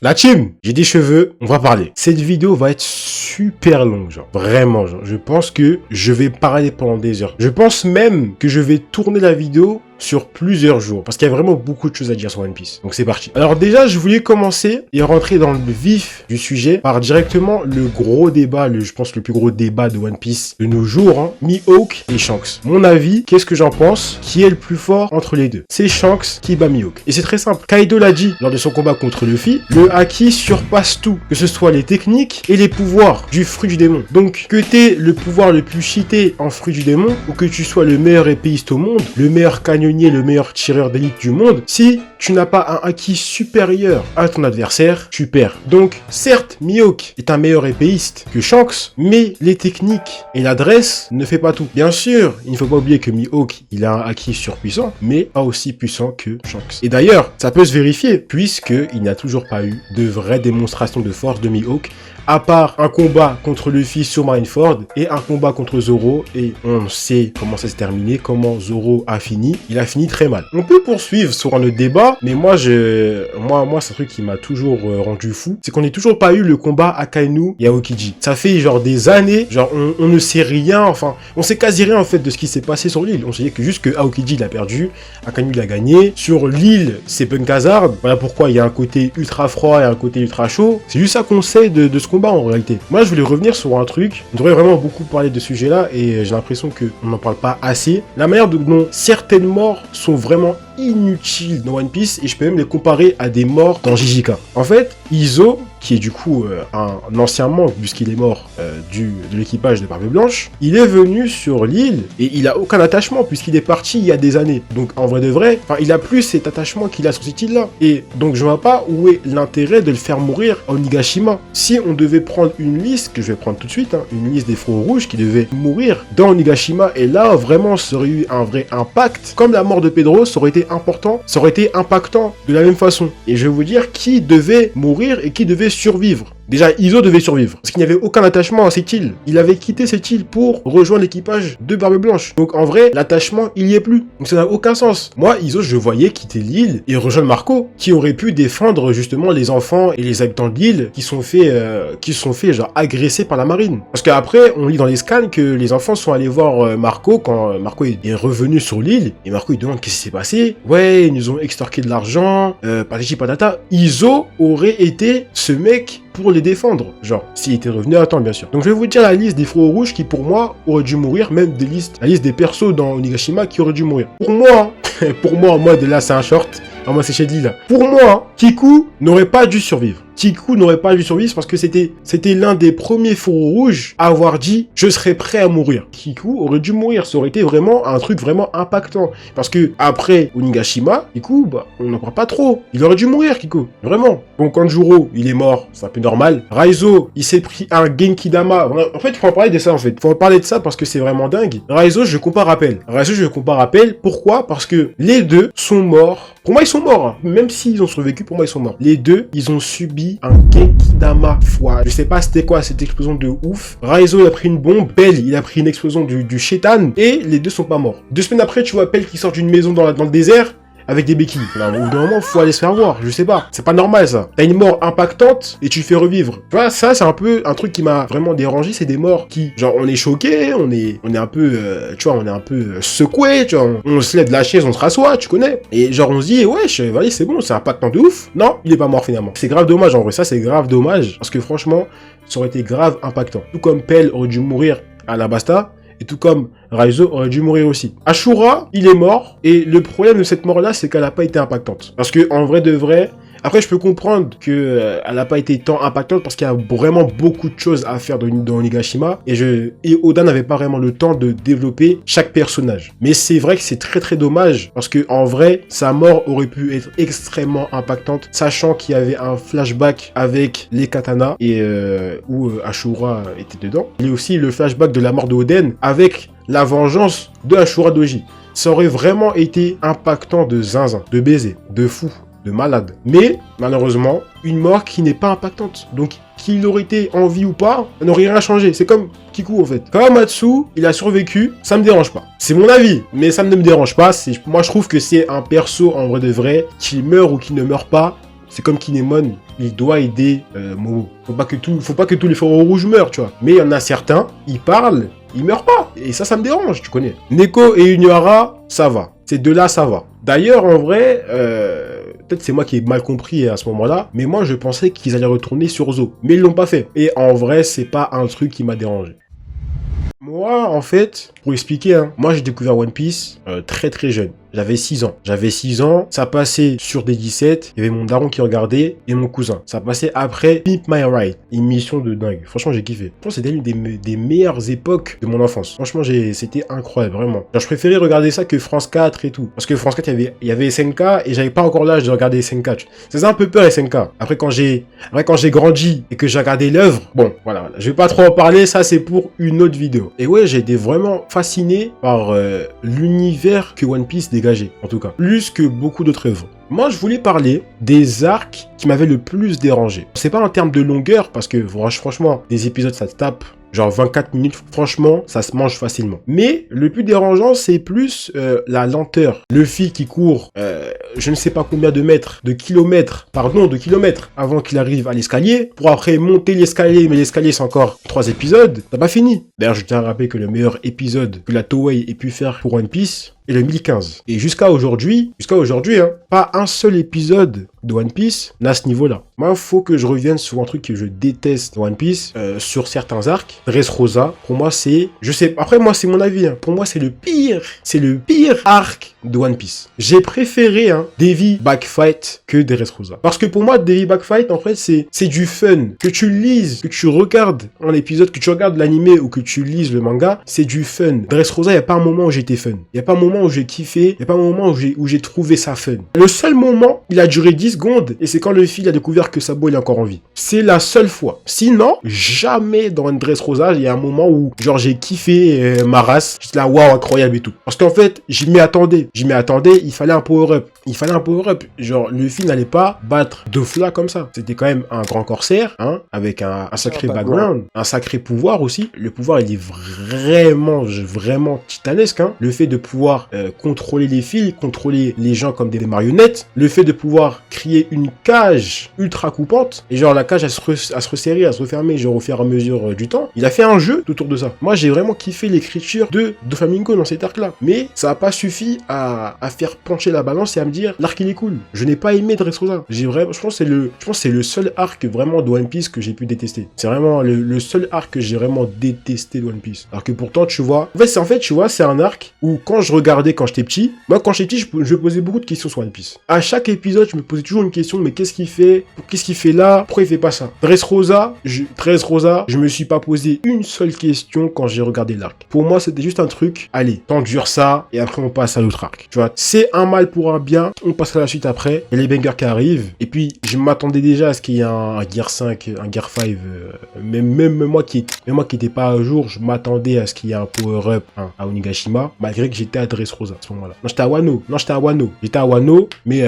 La team, j'ai des cheveux, on va parler. Cette vidéo va être super longue, genre. Vraiment, genre. Je pense que je vais parler pendant des heures. Je pense même que je vais tourner la vidéo sur plusieurs jours, parce qu'il y a vraiment beaucoup de choses à dire sur One Piece. Donc c'est parti. Alors déjà, je voulais commencer et rentrer dans le vif du sujet par directement le gros débat, je pense le plus gros débat de One Piece de nos jours, hein, Mihawk et Shanks. Mon avis, qu'est-ce que j'en pense? Qui est le plus fort entre les deux? C'est Shanks qui bat Mihawk. Et c'est très simple. Kaido l'a dit lors de son combat contre Luffy, le haki surpasse tout, que ce soit les techniques et les pouvoirs du fruit du démon. Donc que t'aies le pouvoir le plus cheaté en fruit du démon, ou que tu sois le meilleur épéiste au monde, le meilleur canyon, le meilleur tireur d'élite du monde, si tu n'as pas un haki supérieur à ton adversaire, tu perds. Donc, certes, Mihawk est un meilleur épéiste que Shanks, mais les techniques et l'adresse ne fait pas tout. Bien sûr, il ne faut pas oublier que Mihawk, il a un haki surpuissant, mais pas aussi puissant que Shanks. Et d'ailleurs, ça peut se vérifier, puisqu'il n'y a toujours pas eu de vraie démonstration de force de Mihawk, à part un combat contre Luffy sur Marineford et un combat contre Zoro, et on sait comment ça s'est terminé, comment Zoro a fini. Il a fini très mal. On peut poursuivre sur le débat, mais moi c'est un truc qui m'a toujours rendu fou, c'est qu'on n'ait toujours pas eu le combat Akainu et Aokiji. Ça fait genre des années, genre on ne sait rien, enfin, on sait quasi rien en fait de ce qui s'est passé sur l'île. On sait que juste que Aokiji l'a perdu, Akainu l'a gagné. Sur l'île, c'est Punk Hazard. Voilà pourquoi il y a un côté ultra froid et un côté ultra chaud. C'est juste ça qu'on sait de ce combat en réalité. Moi je voulais revenir sur un truc, on devrait vraiment beaucoup parler de ce sujet là et j'ai l'impression qu'on n'en parle pas assez. La manière dont certaines morts sont vraiment inutiles dans One Piece, et je peux même les comparer à des morts dans JJK. En fait, Izo, qui est du coup un ancien membre, puisqu'il est mort de l'équipage de Barbe Blanche, il est venu sur l'île et il a aucun attachement puisqu'il est parti il y a des années. Donc en vrai de vrai, il a plus cet attachement qu'il a sur cette île-là. Et donc je vois pas où est l'intérêt de le faire mourir à Onigashima. Si on devait prendre une liste, que je vais prendre tout de suite, hein, une liste des fronts rouges qui devaient mourir dans Onigashima, et là vraiment ça aurait eu un vrai impact. Comme la mort de Pedro, ça aurait été important, ça aurait été impactant de la même façon. Et je vais vous dire qui devait mourir et qui devait survivre. Déjà, Izo devait survivre, parce qu'il n'y avait aucun attachement à cette île. Il avait quitté cette île pour rejoindre l'équipage de Barbe Blanche. Donc en vrai, l'attachement, il y est plus. Donc ça n'a aucun sens. Moi, Izo, je voyais quitter l'île et rejoindre Marco, qui aurait pu défendre justement les enfants et les habitants de l'île qui sont fait genre agresser par la marine. Parce qu'après, on lit dans les scans que les enfants sont allés voir Marco quand Marco est revenu sur l'île, et Marco il demande qu'est-ce qui s'est passé. Ouais, ils nous ont extorqué de l'argent, patati patata. Izo aurait été ce mec pour les défendre, genre, s'il était revenu à temps, bien sûr. Donc je vais vous dire la liste des fronts rouges qui, pour moi, auraient dû mourir, même la liste des persos dans Onigashima qui auraient dû mourir. Pour moi, en mode là, c'est un short, en mode c'est chez Lila. Pour moi, Kiku n'aurait pas dû survivre. Kiku n'aurait pas dû survivre parce que c'était l'un des premiers fronts rouges à avoir dit « Je serais prêt à mourir ». Kiku aurait dû mourir, ça aurait été vraiment un truc vraiment impactant. Parce que après Onigashima, Kiku, on n'en parle pas trop. Il aurait dû mourir, Kiku, vraiment. Bon, Kanjuro, il est mort, c'est un peu normal. Raizo, il s'est pris un Genki-Dama. En fait, il faut en parler de ça, en fait. Il faut en parler de ça parce que c'est vraiment dingue. Raizo, je compare Appel. Pourquoi? Parce que les deux sont morts. Pour moi, ils sont morts. Hein. Même s'ils ont survécu, pour moi, ils sont morts. Les deux, ils ont subi un Genki-Dama fois. Je sais pas c'était quoi cette explosion de ouf. Raizo, il a pris une bombe. Pell, il a pris une explosion du Shétan. Et les deux sont pas morts. 2 semaines après, tu vois Pell qui sort d'une maison dans le désert avec des béquilles. Là, au bout d'un moment, faut aller se faire voir. Je sais pas. C'est pas normal, ça. T'as une mort impactante et tu fais revivre. Tu vois, ça, c'est un peu un truc qui m'a vraiment dérangé. C'est des morts qui, genre, on est choqué, on est un peu, tu vois, on est un peu secoué, tu vois. On se lève de la chaise, on se rassoit, tu connais. Et genre, on se dit, ouais, vas-y, c'est bon, c'est impactant de ouf. Non, il est pas mort finalement. C'est grave dommage, en vrai. Ça, c'est grave dommage. Parce que franchement, ça aurait été grave impactant. Tout comme Pell aurait dû mourir à Alabasta. Et tout comme Raizo aurait dû mourir aussi. Ashura, il est mort. Et le problème de cette mort-là, c'est qu'elle n'a pas été impactante. Parce que en vrai de vrai, après je peux comprendre que elle n'a pas été tant impactante parce qu'il y a vraiment beaucoup de choses à faire dans Onigashima. Et Oda n'avait pas vraiment le temps de développer chaque personnage. Mais c'est vrai que c'est très très dommage. Parce que en vrai, sa mort aurait pu être extrêmement impactante. Sachant qu'il y avait un flashback avec les katanas. Et où Ashura était dedans. Il y a aussi le flashback de la mort de Oden avec la vengeance de Ashura Doji. Ça aurait vraiment été impactant de zinzin, de baiser, de fou, de malade. Mais, malheureusement, une mort qui n'est pas impactante. Donc, qu'il aurait été en vie ou pas, ça n'aurait rien changé. C'est comme Kiku, en fait. Kawamatsu, il a survécu, ça me dérange pas. C'est mon avis, mais ça ne me dérange pas. Moi, je trouve que c'est un perso, en vrai de vrai, qu'il meurt ou qu'il ne meurt pas, c'est comme Kinemon, il doit aider Momo. Faut pas que tous les fauves rouges meurent, tu vois. Mais il y en a certains, ils parlent, ils meurent pas. Et ça me dérange, tu connais. Neko et Unuhara, ça va. Ces deux-là, ça va. D'ailleurs, en vrai, peut-être c'est moi qui ai mal compris à ce moment-là, mais moi je pensais qu'ils allaient retourner sur Zo. Mais ils l'ont pas fait. Et en vrai, c'est pas un truc qui m'a dérangé. Moi, en fait, pour expliquer, hein, moi j'ai découvert One Piece très très jeune. J'avais 6 ans. J'avais 6 ans, ça passait sur des 17, il y avait mon daron qui regardait et mon cousin. Ça passait après Pimp My Ride, une émission de dingue. Franchement, j'ai kiffé. Je pense que c'était l'une des meilleures époques de mon enfance. Franchement, c'était incroyable, vraiment. Genre, je préférais regarder ça que France 4 et tout. Parce que France 4, il y avait SNK et j'avais pas encore l'âge de regarder SNK. Ça faisait un peu peur SNK. Après, quand j'ai grandi et que j'ai regardé l'œuvre, bon, voilà. Je vais pas trop en parler, ça c'est pour une autre vidéo. Et ouais, j'ai été vraiment fasciné par l'univers que One Piece dégageait, en tout cas, plus que beaucoup d'autres œuvres. Moi, je voulais parler des arcs qui m'avaient le plus dérangé. C'est pas en termes de longueur, parce que franchement, des épisodes, ça se tape. Genre 24 minutes, franchement, ça se mange facilement. Mais le plus dérangeant, c'est plus la lenteur. Luffy qui court, je ne sais pas combien de kilomètres, avant qu'il arrive à l'escalier, pour après monter l'escalier, mais l'escalier, c'est encore 3 épisodes. T'as pas fini. D'ailleurs, je tiens à rappeler que le meilleur épisode que la Toei ait pu faire pour One Piece est le 1015. Et jusqu'à aujourd'hui, hein, pas un seul épisode de One Piece n'a ce niveau-là. Moi, il faut que je revienne sur un truc que je déteste dans One Piece, sur certains arcs. Dressrosa, pour moi, c'est... Je sais, après, moi, c'est mon avis, hein. Pour moi, c'est le pire arc de One Piece. J'ai préféré, hein, Devi Backfight que Dressrosa. Parce que pour moi, Devi Backfight, en fait, c'est du fun. Que tu lises, que tu regardes un épisode, que tu regardes l'animé ou que tu lises le manga, c'est du fun. Dressrosa, il n'y a pas un moment où j'étais fun. Il n'y a pas un moment où j'ai kiffé, il n'y a pas un moment où j'ai trouvé ça fun. Le seul moment, il a duré 10 secondes, et c'est quand le fil a découvert que Sabo il est encore en vie. C'est la seule fois. Sinon, jamais dans Dressrosa, il y a un moment où, genre, j'ai kiffé ma race. J'étais là, waouh, incroyable et tout. Parce qu'en fait, j'y m'y attendais, il fallait un power-up. Genre, le fil n'allait pas battre Dofla comme ça. C'était quand même un grand corsaire, hein, avec un sacré background, un sacré pouvoir aussi. Le pouvoir, il est vraiment titanesque, hein. Le fait de pouvoir contrôler les fils, contrôler les gens comme des marionnettes, le fait de pouvoir créer une cage ultra coupante, et genre la cage à se resserrer, à se refermer, genre au fur et à mesure du temps. Il a fait un jeu autour de ça. Moi, j'ai vraiment kiffé l'écriture de Doflamingo dans cet arc-là. Mais ça n'a pas suffi à faire pencher la balance et à me dire, l'arc il est cool. Je n'ai pas aimé Dressrosa. Je pense que c'est le seul arc vraiment de One Piece que j'ai pu détester. C'est vraiment le seul arc que j'ai vraiment détesté de One Piece. Alors que pourtant, tu vois, c'est un arc où quand je regardais quand j'étais petit, moi quand j'étais petit, je posais beaucoup de questions sur One Piece. À chaque épisode, je me posais toujours une question, mais qu'est-ce qu'il fait là? Pourquoi il fait pas ça? Dressrosa, je me suis pas posé une seule question quand j'ai regardé l'arc. Pour moi, c'était juste un truc, allez, t'endures ça, et après on passe à l'autre arc. Tu vois, c'est un mal pour un bien, on passe à la suite après, il y a les bangers qui arrivent, et puis je m'attendais déjà à ce qu'il y ait un Gear 5, un Gear 5, même moi qui était pas à jour, je m'attendais à ce qu'il y ait un power-up à Onigashima, malgré que j'étais à Dressrosa à ce moment-là. Non, j'étais à Wano, mais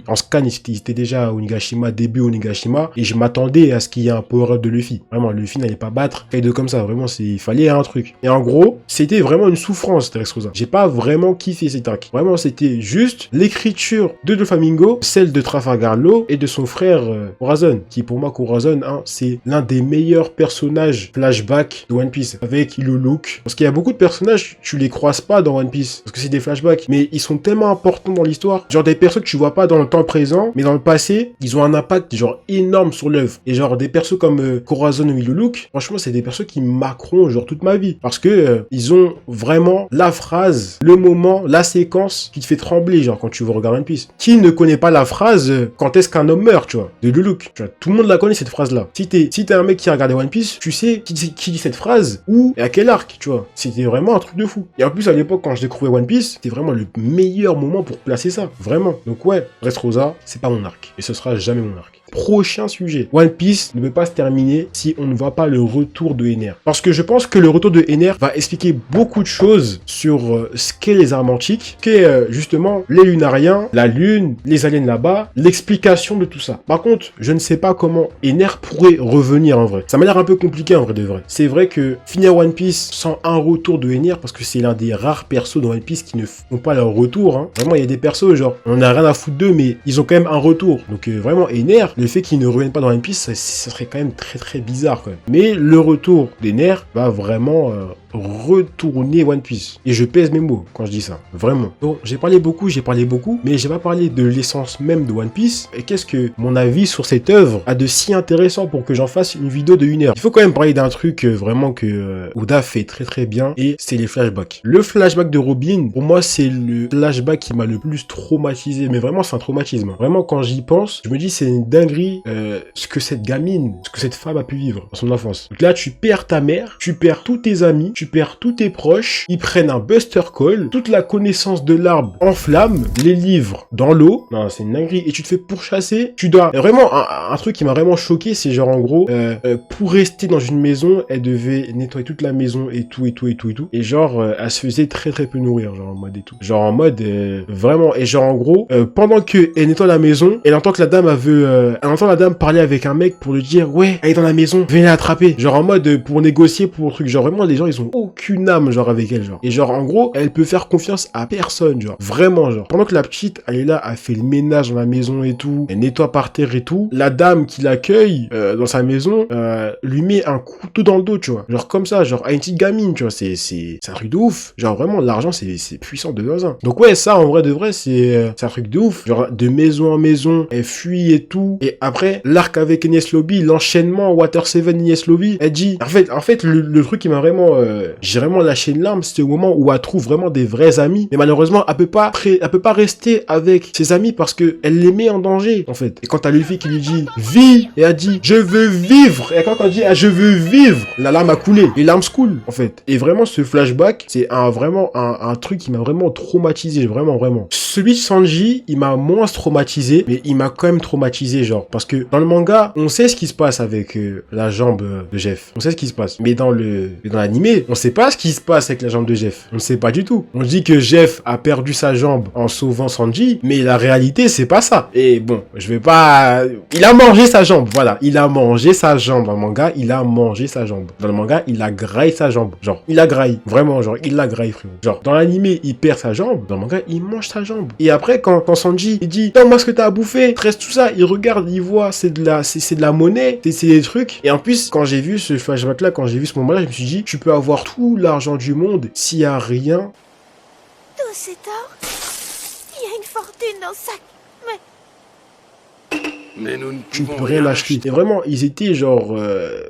en scan, ils étaient déjà à Onigashima, début Onigashima, et je m'attendais à ce qu'il y ait un power-up de Luffy. Vraiment, Luffy n'allait pas battre Kaido comme ça, vraiment, il fallait un truc. Et en gros, c'était vraiment une souffrance, Dressrosa. J'ai pas vraiment kiffé cet arc. Vraiment, c'était juste l'écriture de Doflamingo, celle de Trafalgar Law et de son frère Corazon, qui pour moi, Corazon, hein, c'est l'un des meilleurs personnages flashback de One Piece, avec Iluluk. Parce qu'il y a beaucoup de personnages, tu les croises pas dans One Piece, parce que c'est des flashbacks, mais ils sont tellement importants dans l'histoire. Genre des persos que tu vois pas dans le temps présent, mais dans le passé, ils ont un impact genre énorme sur l'œuvre. Et genre des persos comme Corazon ou Iluluk, franchement, c'est des persos qui me marqueront genre toute ma vie. Parce que ils ont vraiment la phrase, le moment, la séquence qui te fait trembler, genre quand tu veux regarder One Piece. Qui ne connaît pas la phrase quand est-ce qu'un homme meurt, tu vois, de Iluluk. Tu vois, tout le monde la connaît cette phrase-là. Si t'es un mec qui a regardé One Piece, tu sais qui dit cette phrase, ou et à quel arc, tu vois. C'était vraiment un truc de fou. Et en plus, à l'époque, quand je découvrais One Piece, c'était vraiment le meilleur moment pour placer ça. Vraiment. Donc ouais, Dressrosa, c'est pas mon arc. Et ce sera jamais mon arc. Prochain sujet. One Piece ne peut pas se terminer si on ne voit pas le retour de Ener. Parce que je pense que le retour de Ener va expliquer beaucoup de choses sur ce qu'est les armes antiques, qu'est justement les lunariens, la lune, les aliens là-bas, l'explication de tout ça. Par contre, je ne sais pas comment Ener pourrait revenir en vrai. Ça m'a l'air un peu compliqué en vrai de vrai. C'est vrai que finir One Piece sans un retour de Ener, parce que c'est l'un des rares persos dans dans One Piece qui ne font pas leur retour, hein. Vraiment, il y a des persos, genre, on a rien à foutre d'eux, mais ils ont quand même un retour. Donc, vraiment, Ener, le fait qu'ils ne reviennent pas dans One Piece, ça serait quand même très bizarre, quand même. Mais le retour d'Ener va vraiment retourner One Piece. Et je pèse mes mots quand je dis ça. Vraiment. Donc, j'ai parlé beaucoup, mais j'ai pas parlé de l'essence même de One Piece. Et qu'est-ce que mon avis sur cette œuvre a de si intéressant pour que j'en fasse une vidéo de 1 heure. Il faut quand même parler d'un truc vraiment que Oda fait très bien, et c'est les flashbacks. Le flashback de Robin, pour moi, c'est le flashback qui m'a le plus traumatisé. Mais vraiment, c'est un traumatisme. Vraiment, quand j'y pense, je me dis c'est une dinguerie ce que cette gamine, ce que cette femme a pu vivre dans son enfance. Donc là, tu perds ta mère, tu perds tous tes amis, tu perds tous tes proches, ils prennent un Buster Call, toute la connaissance de l'arbre en flammes, les livres dans l'eau. Non, c'est une dinguerie. Et tu te fais pourchasser. Tu dois... Vraiment, un truc qui m'a vraiment choqué, c'est genre en gros, pour rester dans une maison, elle devait nettoyer toute la maison et tout. Et genre, elle se faisait très peu nourrir, genre en mode et tout. Genre en mode, vraiment. Et genre en gros, pendant que elle nettoie la maison, elle entend que la dame elle entend la dame parler avec un mec pour lui dire, ouais, elle est dans la maison, venez l'attraper. Genre en mode, pour négocier, pour le truc. Genre vraiment, les gens, ils ont aucune âme, genre avec elle, genre. Et genre en gros, elle peut faire confiance à personne, genre. Vraiment, genre. Pendant que la petite, elle est là, elle fait le ménage dans la maison et tout, elle nettoie par terre et tout, la dame qui l'accueille dans sa maison lui met un couteau dans le dos, tu vois. Genre comme ça, genre à une petite gamine, tu vois. C'est un truc de ouf. Genre vraiment, l'argent, c'est puissant de zinzin. Donc ouais, ça, en vrai de vrai, c'est un truc de ouf. Genre de maison en maison, elle fuit et tout. Et après, l'arc avec Enies Lobby, l'enchaînement Water 7 Enies Lobby, elle dit... En fait, le truc qui m'a vraiment... j'ai vraiment lâché une larme, c'était au moment où elle trouve vraiment des vrais amis. Mais malheureusement, elle peut pas rester avec ses amis parce que elle les met en danger, en fait. Et quand t'as Luffy qui lui dit « Vis !» et elle dit « Je veux vivre !» Et quand elle dit « Je veux vivre !» la larme a coulé. Les larmes se coulent, en fait. Et vraiment, ce flashback, c'est vraiment un truc qui m'a vraiment traumatisé. Vraiment. Celui de Sanji, il m'a moins traumatisé, mais il m'a quand même traumatisé, genre. Parce que dans le manga, on sait ce qui se passe avec la jambe de Jeff. On sait ce qui se passe. Mais dans l'animé, on sait pas ce qui se passe avec la jambe de Jeff. On ne sait pas du tout. On dit que Jeff a perdu sa jambe en sauvant Sanji, mais la réalité, c'est pas ça. Et bon, je vais pas... Il a mangé sa jambe, voilà. Il a mangé sa jambe. Dans le manga, il a mangé sa jambe. Dans le manga, il a graillé sa jambe. Genre, il a graillé. Vraiment, genre, il l'a graillé, frérot. Genre, dans l'animé, il perd sa jambe. Dans le manga, il mange sa jambe. Et après, quand Sanji, il dit, non, moi, ce que t'as à bouffer, reste tout ça, il regarde, il voit, c'est de la monnaie, c'est des trucs. Et en plus, quand j'ai vu ce flashback-là, quand j'ai vu ce moment-là, je me suis dit, tu peux avoir tout l'argent du monde s'il y a rien. Tout cet or, il y a une fortune dans ce sac. Mais nous ne Tu pouvons peux rien acheter. Et vraiment, ils étaient genre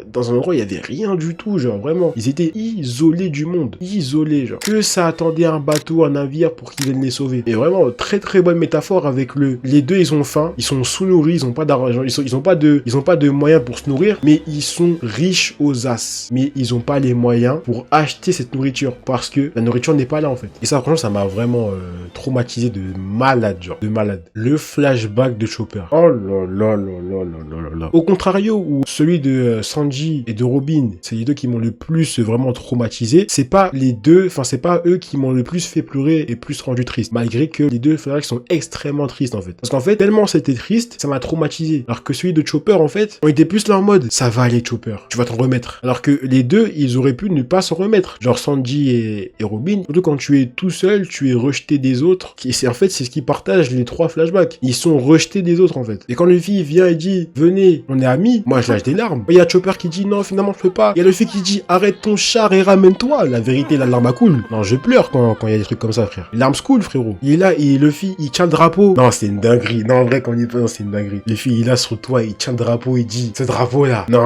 dans un endroit où il y avait rien du tout, genre vraiment. Ils étaient isolés du monde. Isolés, genre. Que ça attendait un bateau, un navire pour qu'ils viennent les sauver. Et vraiment, très bonne métaphore avec les deux, ils ont faim, ils sont sous-nourris, ils ont pas d'argent, ils ont pas de moyens pour se nourrir, mais ils sont riches aux as. Mais ils ont pas les moyens pour acheter cette nourriture parce que la nourriture n'est pas là en fait. Et ça, franchement, ça m'a vraiment traumatisé de malade, genre. De malade. Le flashback de Chopper. Oh là là. Au contrario, où celui de Sanji et de Robin, c'est les deux qui m'ont le plus vraiment traumatisé, c'est pas eux qui m'ont le plus fait pleurer et plus rendu triste, malgré que les deux flashbacks sont extrêmement tristes en fait. Parce qu'en fait, tellement c'était triste, ça m'a traumatisé. Alors que celui de Chopper, en fait, on était plus là en mode, ça va aller Chopper, tu vas t'en remettre. Alors que les deux, ils auraient pu ne pas s'en remettre. Genre Sanji et Robin, surtout quand tu es tout seul, tu es rejeté des autres. Et c'est ce qui partage les trois flashbacks. Ils sont rejetés des autres en fait. Et quand Luffy vient et dit venez, on est amis, moi je lâche des larmes. Il y a Chopper qui dit non, finalement je peux pas. Il y a Luffy qui dit arrête ton char et ramène-toi. La vérité, la larme coule. Non, je pleure quand il y a des trucs comme ça, frère. Les larmes coulent, frérot. Il est là et Luffy il tient le drapeau. Non, c'est une dinguerie. Non, en vrai, quand on y pense, c'est une dinguerie. Luffy il est là sur toi, il tient le drapeau, il dit ce drapeau là. Non.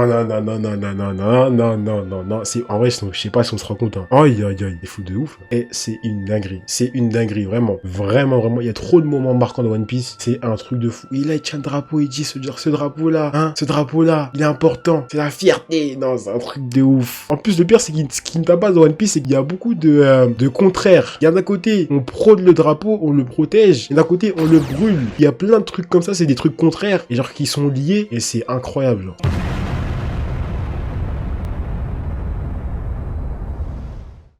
C'est en vrai, je sais pas si on se rend compte. Aïe, il est fou de ouf. Et c'est une dinguerie. C'est une dinguerie, vraiment. Vraiment. Il y a trop de moments marquants dans One Piece. C'est un truc de fou. Et là, il tient le drapeau, il dit ce drapeau là, il est important, c'est la fierté. Non, c'est un truc de ouf. En plus, le pire, c'est ce qui me tabasse dans One Piece, c'est qu'il y a beaucoup de contraires. Il y a d'un côté, on prône le drapeau, on le protège, et d'un côté, on le brûle. Il y a plein de trucs comme ça, c'est des trucs contraires, et genre qui sont liés, et c'est incroyable, genre.